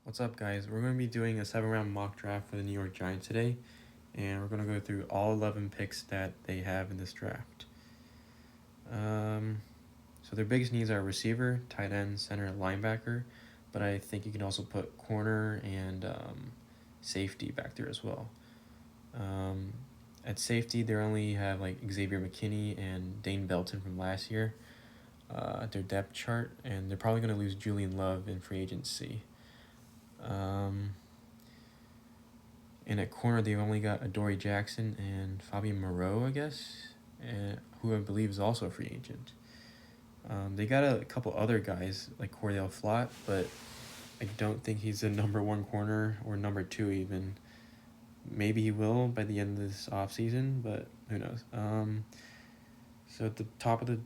What's up, guys? We're going to be doing a 7-round mock draft for the New York Giants today, and we're going to go through all 11 picks that they have in this draft. So their biggest needs are receiver, tight end, center, linebacker, but I think you can also put corner and safety back there as well. At safety, they only have like Xavier McKinney and Dane Belton from last year at their depth chart, and they're probably going to lose Julian Love in free agency. And at corner, they've only got Adoree Jackson and Fabian Moreau, I guess, who I believe is also a free agent. They got a couple other guys like Cordell Flott, but I don't think he's a number one corner or number two even. Maybe he will by the end of this offseason, but who knows. So at the top of the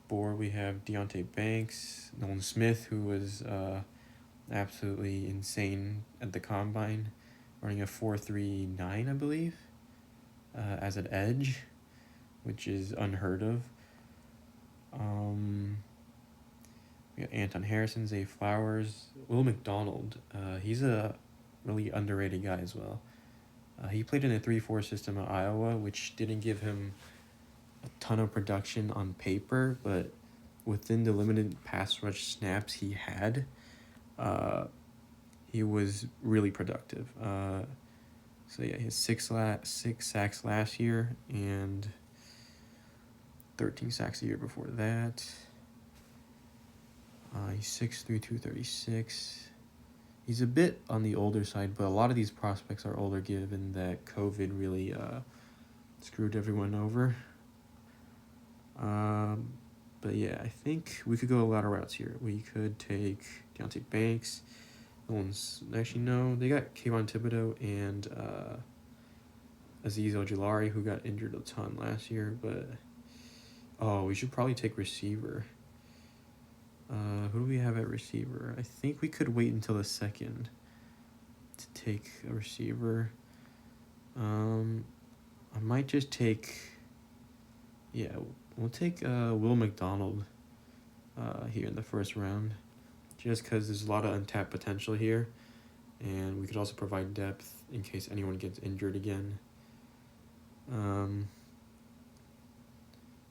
board, we have Deontay Banks, Nolan Smith, who was absolutely insane at the combine, running a 4.39, I believe, as an edge, which is unheard of. We got Anton Harrison, Zay Flowers, Will McDonald. He's a really underrated guy as well. He played in a 3-4 system at Iowa, which didn't give him a ton of production on paper, but within the limited pass rush snaps he had, he was really productive. So yeah, he had six sacks last year and 13 sacks a year before that. He's 6'3", 236. He's a bit on the older side, but a lot of these prospects are older given that COVID really screwed everyone over. But yeah, I think we could go a lot of routes here. We could take Deontay Banks. They got Kayvon Thibodeau and Azeez Ojulari, who got injured a ton last year, but we should probably take receiver. Who do we have at receiver? I think we could wait until the second to take a receiver. I might just take, we'll take Will McDonald here in the first round, just because there's a lot of untapped potential here, and we could also provide depth in case anyone gets injured again.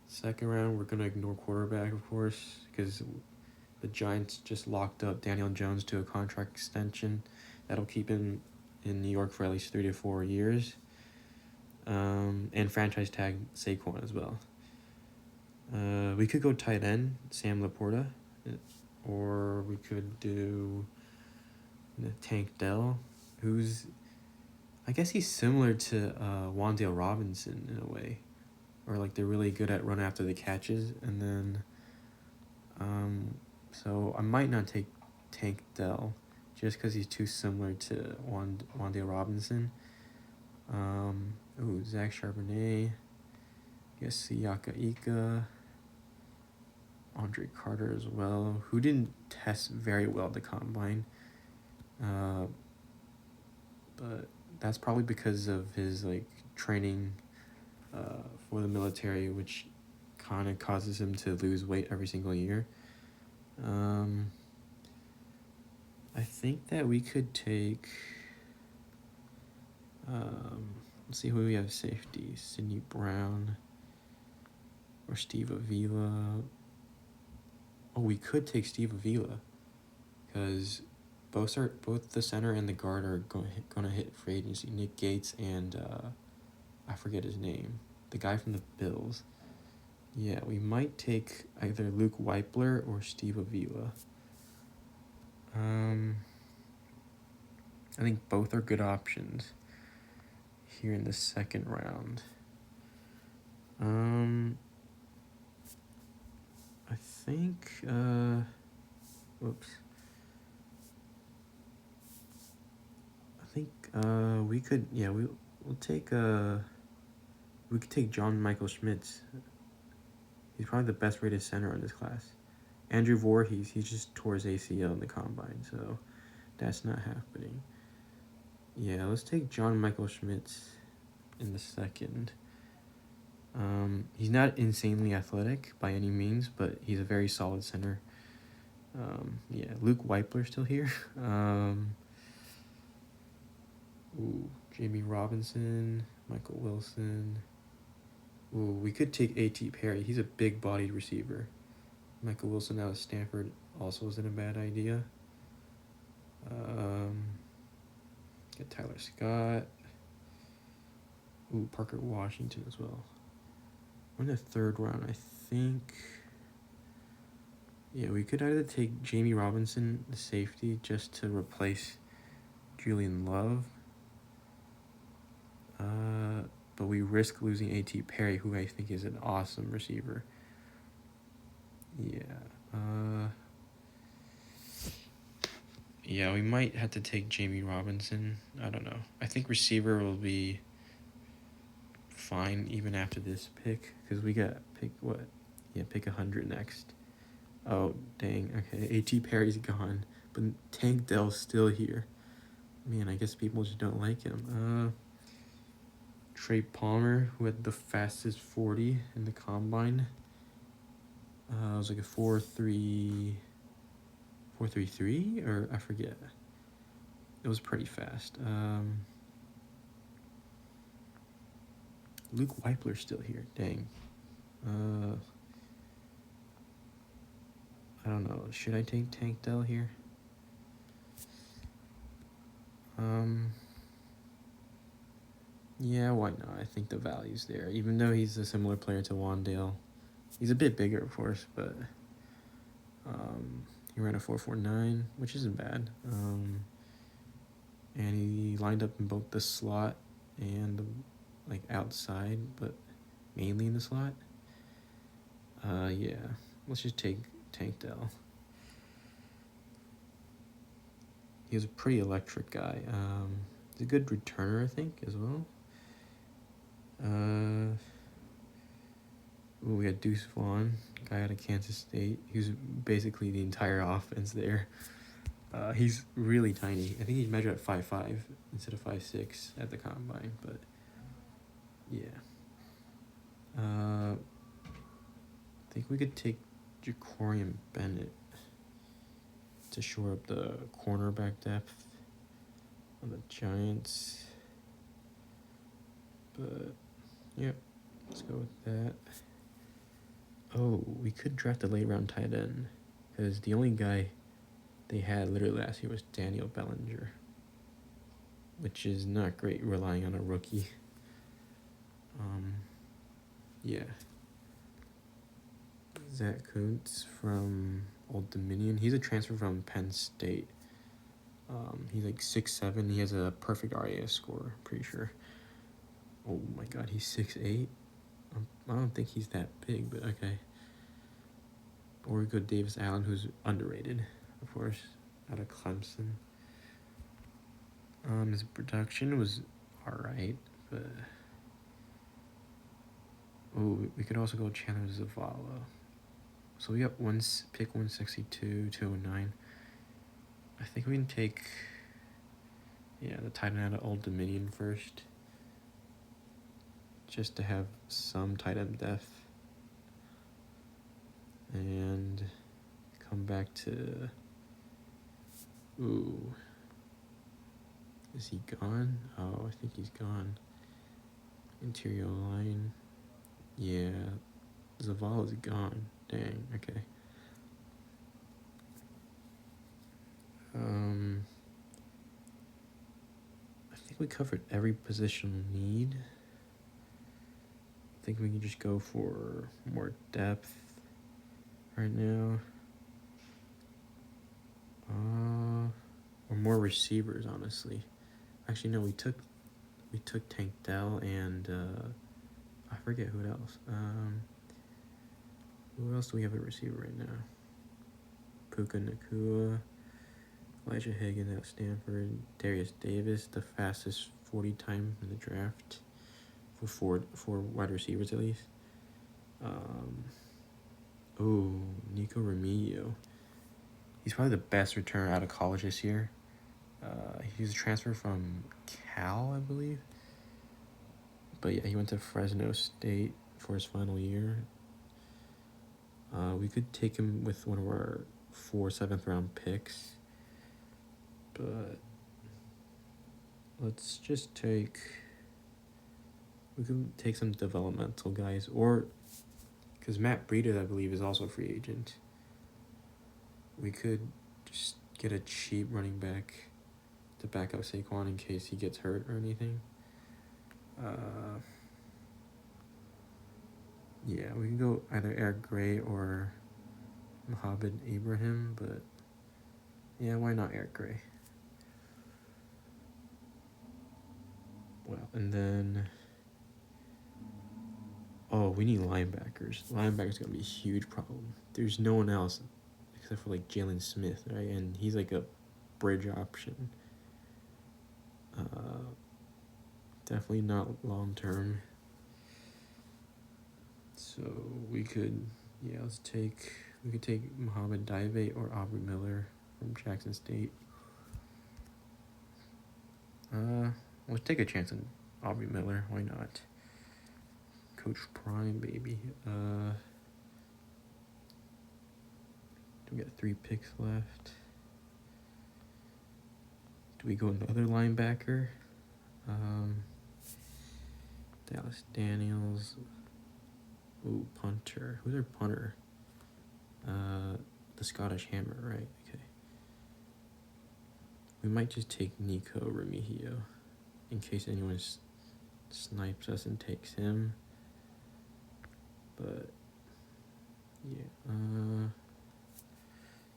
Second round, we're going to ignore quarterback, of course, because the Giants just locked up Daniel Jones to a contract extension that'll keep him in New York for at least 3 to 4 years. And franchise tag Saquon as well. We could go tight end, Sam Laporta, or we could do Tank Dell, who's, I guess he's similar to Wan'Dale Robinson in a way, or like they're really good at running after the catches, and then so I might not take Tank Dell just because he's too similar to Wan'Dale Robinson. Zach Charbonnet, Siaka Ika, Andre Carter as well, who didn't test very well at the combine. But that's probably because of his training for the military, which kind of causes him to lose weight every single year. I think that we could take, let's see who we have safety, Sidney Brown or Steve Avila. We could take Steve Avila because both the center and the guard are going to hit free agency. Nick Gates and I forget his name, the guy from the Bills. Yeah, we might take either Luke Weipler or Steve Avila. I think both are good options here in the second round. I think we could we could take John Michael Schmitz. He's probably the best rated center in this class. Andrew Voorhees, he just tore his ACL in the combine, so that's not happening. Yeah, let's take John Michael Schmitz in the second. He's not insanely athletic by any means, but he's a very solid center. Luke Weipler still here. Ooh, Jamie Robinson, Michael Wilson. Ooh, we could take A.T. Perry. He's a big-bodied receiver. Michael Wilson out of Stanford also isn't a bad idea. Get Tyler Scott. Ooh, Parker Washington as well. We're in the third round, I think. Yeah, we could either take Jamie Robinson, the safety, just to replace Julian Love. But we risk losing A.T. Perry, who I think is an awesome receiver. Yeah. Yeah, we might have to take Jamie Robinson. I don't know. I think receiver will be fine even after this pick, because we got pick what? Yeah, pick 100 next. Oh, dang. Okay, A.T. Perry's gone, but Tank Dell's still here. Man, I guess people just don't like him. Trey Palmer, who had the fastest 40 in the combine. It was like a 4.33, or I forget. It was pretty fast. Luke Weipler's still here. Dang. I don't know. Should I take Tank Dell here? Yeah, why not? I think the value's there. Even though he's a similar player to Wandale. He's a bit bigger, of course, but he ran a 4.49, which isn't bad. And he lined up in both the slot and the outside, but mainly in the slot. Yeah, let's just take Tank Dell. He was a pretty electric guy. He's a good returner, I think, as well. We had Deuce Vaughn, guy out of Kansas State. He was basically the entire offense there. He's really tiny. I think he measured at 5'5" instead of 5'6" at the combine, but yeah. I think we could take Jacorian Bennett to shore up the cornerback depth on the Giants. But, yep, let's go with that. Oh, we could draft a late round tight end, because the only guy they had literally last year was Daniel Bellinger, which is not great relying on a rookie. Yeah. Zach Kuntz from Old Dominion. He's a transfer from Penn State. He's like 6'7". He has a perfect RAS score, pretty sure. Oh my god, he's 6'8". I don't think he's that big, but okay. Or we go Davis Allen, who's underrated, of course, out of Clemson. His production was alright, but we could also go Chandler Zavala. So we got pick 162, 209. I think we can take the tight end out of Old Dominion first, just to have some tight end depth, and come back to. Ooh, is he gone? Oh, I think he's gone. Interior line, yeah, Zavala's gone. Dang. Okay. I think we covered every positional need. I think we can just go for more depth right now. Or more receivers, honestly. Actually, no, we took Tank Dell and I forget who else. Who else do we have at receiver right now? Puka Nakua, Elijah Higgins at Stanford, Darius Davis, the fastest 40 time in the draft for four wide receivers at least. Nico Remigio. He's probably the best returner out of college this year. He's a transfer from Cal, I believe. But yeah, he went to Fresno State for his final year. We could take him with one of our 4 7th round picks. But let's just take... We can take some developmental guys, or... Because Matt Breida, I believe, is also a free agent. We could just get a cheap running back to back up Saquon in case he gets hurt or anything. Yeah, we can go either Eric Gray or Mohamed Ibrahim, but yeah, why not Eric Gray? Well, and then... Oh, we need linebackers. Linebackers going to be a huge problem. There's no one else except for like Jalen Smith, right? And he's like a bridge option. Definitely not long term. So we could, we could take Mohamed Dive or Aubrey Miller from Jackson State. Let's take a chance on Aubrey Miller. Why not? Coach Prime, baby. We got 3 picks left. Do we go another linebacker? Dallas Daniels. Ooh, punter. Who's our punter? The Scottish Hammer, right? Okay. We might just take Nico Remigio in case anyone snipes us and takes him. But yeah,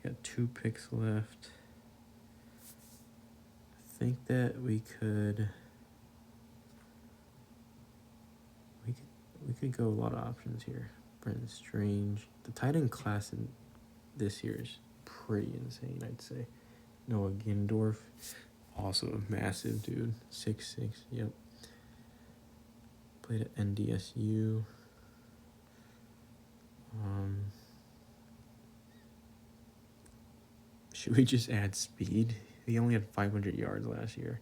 got 2 picks left. I think that we could go a lot of options here. Brenton Strange. The tight end class in this year is pretty insane, I'd say. Noah Gindorf, also a massive dude. 6'6", yep. Played at NDSU. Should we just add speed? He only had 500 yards last year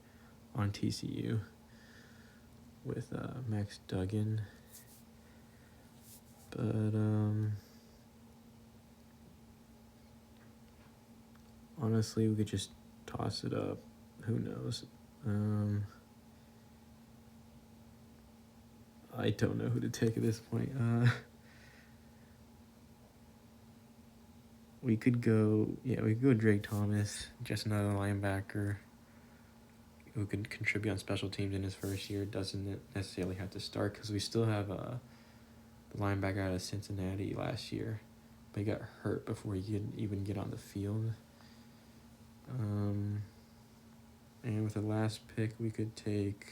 on TCU with Max Duggan. But honestly, we could just toss it up. Who knows? I don't know who to take at this point. We could go Drake Thomas, just another linebacker who could contribute on special teams in his first year. Doesn't necessarily have to start because we still have the linebacker out of Cincinnati last year, but he got hurt before he could even get on the field. And with the last pick, we could take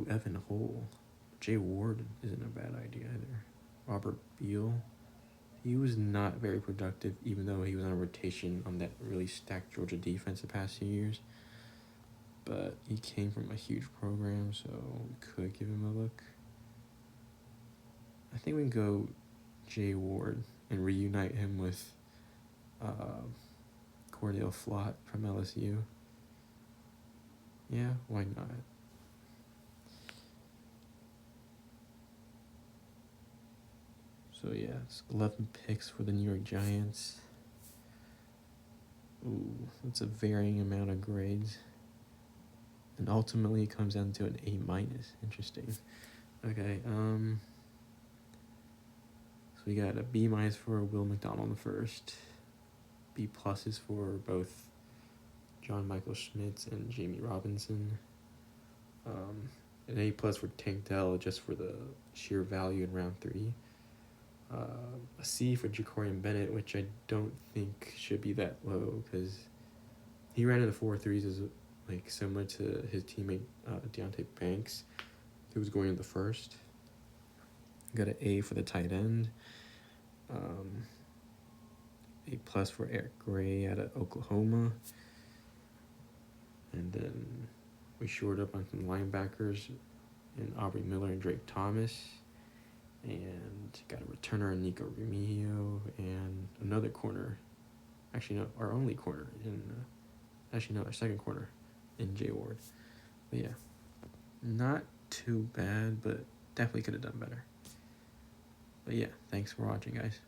Evan Hole. Jay Ward isn't a bad idea either. Robert Beal. He was not very productive, even though he was on a rotation on that really stacked Georgia defense the past few years. But he came from a huge program, so we could give him a look. I think we can go Jay Ward and reunite him with Cordell Flott from LSU. Yeah, why not? So yeah, it's 11 picks for the New York Giants. Ooh, that's a varying amount of grades. And ultimately it comes down to an A-. Interesting. Okay, so we got a B- for Will McDonald the first. B+ is for both John Michael Schmitz and Jamie Robinson. An A+ for Tank Dell just for the sheer value in round 3. A C for Jacorian Bennett, which I don't think should be that low because he ran into 4 threes as like similar to his teammate Deontay Banks, who was going in the first. Got an A for the tight end. A+ for Eric Gray out of Oklahoma. And then we shored up on some linebackers in Aubrey Miller and Drake Thomas. And got a returner in Nico Remigio and another corner. Actually, no, our only corner in... our second corner in Jay Ward. But yeah, not too bad, but definitely could have done better. But yeah, thanks for watching, guys.